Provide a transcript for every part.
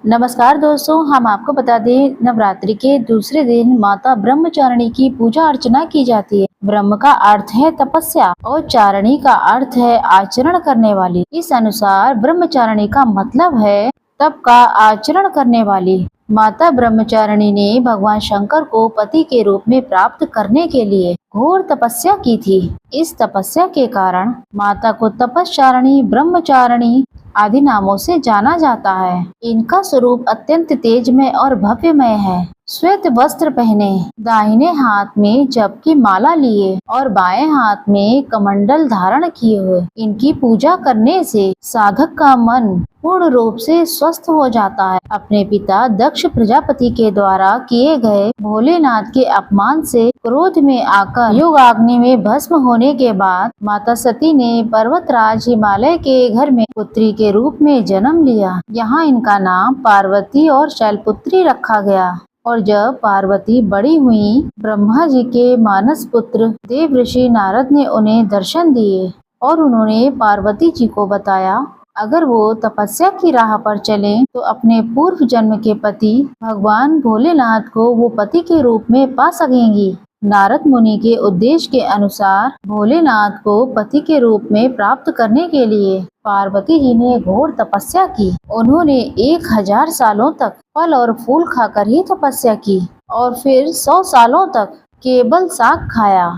नमस्कार दोस्तों, हम आपको बता दें नवरात्रि के दूसरे दिन माता ब्रह्मचारिणी की पूजा अर्चना की जाती है। ब्रह्म का अर्थ है तपस्या और चारिणी का अर्थ है आचरण करने वाली। इस अनुसार ब्रह्मचारिणी का मतलब है तप का आचरण करने वाली। माता ब्रह्मचारिणी ने भगवान शंकर को पति के रूप में प्राप्त करने के लिए घोर तपस्या की थी। इस तपस्या के कारण माता को तपस्चारिणी, ब्रह्मचारिणी आदि नामों से जाना जाता है। इनका स्वरूप अत्यंत तेजमय और भव्यमय है। श्वेत वस्त्र पहने, दाहिने हाथ में जप की माला लिए और बाएं हाथ में कमंडल धारण किए हुए इनकी पूजा करने से साधक का मन पूर्ण रूप से स्वस्थ हो जाता है। अपने पिता दक्ष प्रजापति के द्वारा किए गए भोलेनाथ के अपमान से क्रोध में आकर योगाग्नि में भस्म होने के बाद माता सती ने पर्वतराज हिमालय के घर में पुत्री के रूप में जन्म लिया। यहाँ इनका नाम पार्वती और शैलपुत्री रखा गया। और जब पार्वती बड़ी हुई, ब्रह्मा जी के मानस पुत्र देवर्षि नारद ने उन्हें दर्शन दिए और उन्होंने पार्वती जी को बताया अगर वो तपस्या की राह पर चलें तो अपने पूर्व जन्म के पति भगवान भोलेनाथ को वो पति के रूप में पा सकेंगी। नारद मुनि के उद्देश्य के अनुसार भोलेनाथ को पति के रूप में प्राप्त करने के लिए पार्वती जी ने घोर तपस्या की। उन्होंने 1000 सालों तक फल और फूल खाकर ही तपस्या की और फिर 100 सालों तक केवल साग खाया।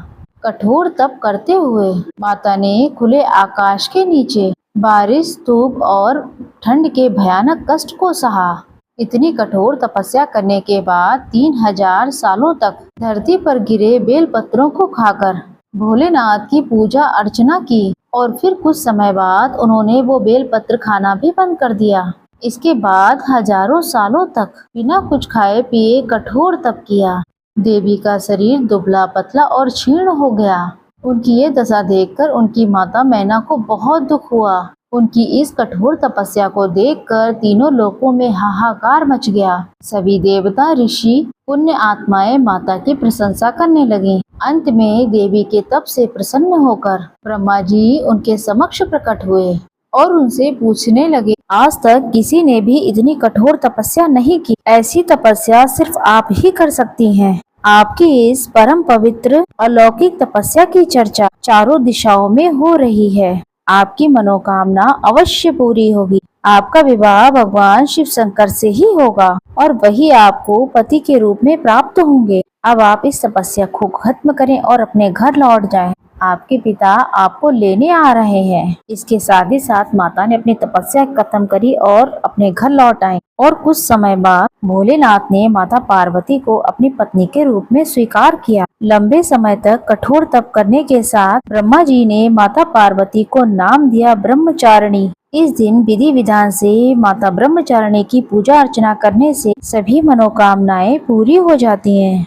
कठोर तप करते हुए माता ने खुले आकाश के नीचे बारिश, धूप और ठंड के भयानक कष्ट को सहा। इतनी कठोर तपस्या करने के बाद 3000 सालों तक धरती पर गिरे बेल पत्रों को खाकर भोलेनाथ की पूजा अर्चना की और फिर कुछ समय बाद उन्होंने वो बेल पत्र खाना भी बंद कर दिया। इसके बाद हजारों सालों तक बिना कुछ खाए पिए कठोर तप किया। देवी का शरीर दुबला पतला और क्षीण हो गया। उनकी ये दशा देखकर उनकी माता मैना को बहुत दुख हुआ। उनकी इस कठोर तपस्या को देखकर तीनों लोकों में हाहाकार मच गया। सभी देवता, ऋषि, पुण्य आत्माएं माता की प्रशंसा करने लगी। अंत में देवी के तप से प्रसन्न होकर ब्रह्मा जी उनके समक्ष प्रकट हुए और उनसे पूछने लगे, आज तक किसी ने भी इतनी कठोर तपस्या नहीं की। ऐसी तपस्या सिर्फ आप ही कर सकती हैं। आपकी इस परम पवित्र अलौकिक तपस्या की चर्चा चारों दिशाओं में हो रही है। आपकी मनोकामना अवश्य पूरी होगी। आपका विवाह भगवान शिव शंकर से ही होगा और वही आपको पति के रूप में प्राप्त होंगे। अब आप इस तपस्या को खत्म करें और अपने घर लौट जाएं। आपके पिता आपको लेने आ रहे हैं। इसके साथ ही साथ माता ने अपनी तपस्या खत्म करी और अपने घर लौट आए। और कुछ समय बाद भोलेनाथ ने माता पार्वती को अपनी पत्नी के रूप में स्वीकार किया। लंबे समय तक कठोर तप करने के साथ ब्रह्मा जी ने माता पार्वती को नाम दिया ब्रह्मचारिणी। इस दिन विधि विधान से माता ब्रह्मचारिणी की पूजा अर्चना करने से सभी मनोकामनाएं पूरी हो जाती हैं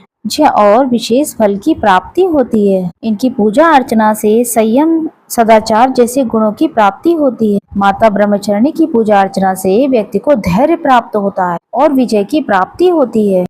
और विशेष फल की प्राप्ति होती है। इनकी पूजा अर्चना से संयम, सदाचार जैसे गुणों की प्राप्ति होती है। माता ब्रह्मचारिणी की पूजा अर्चना से व्यक्ति को धैर्य प्राप्त होता है और विजय की प्राप्ति होती है।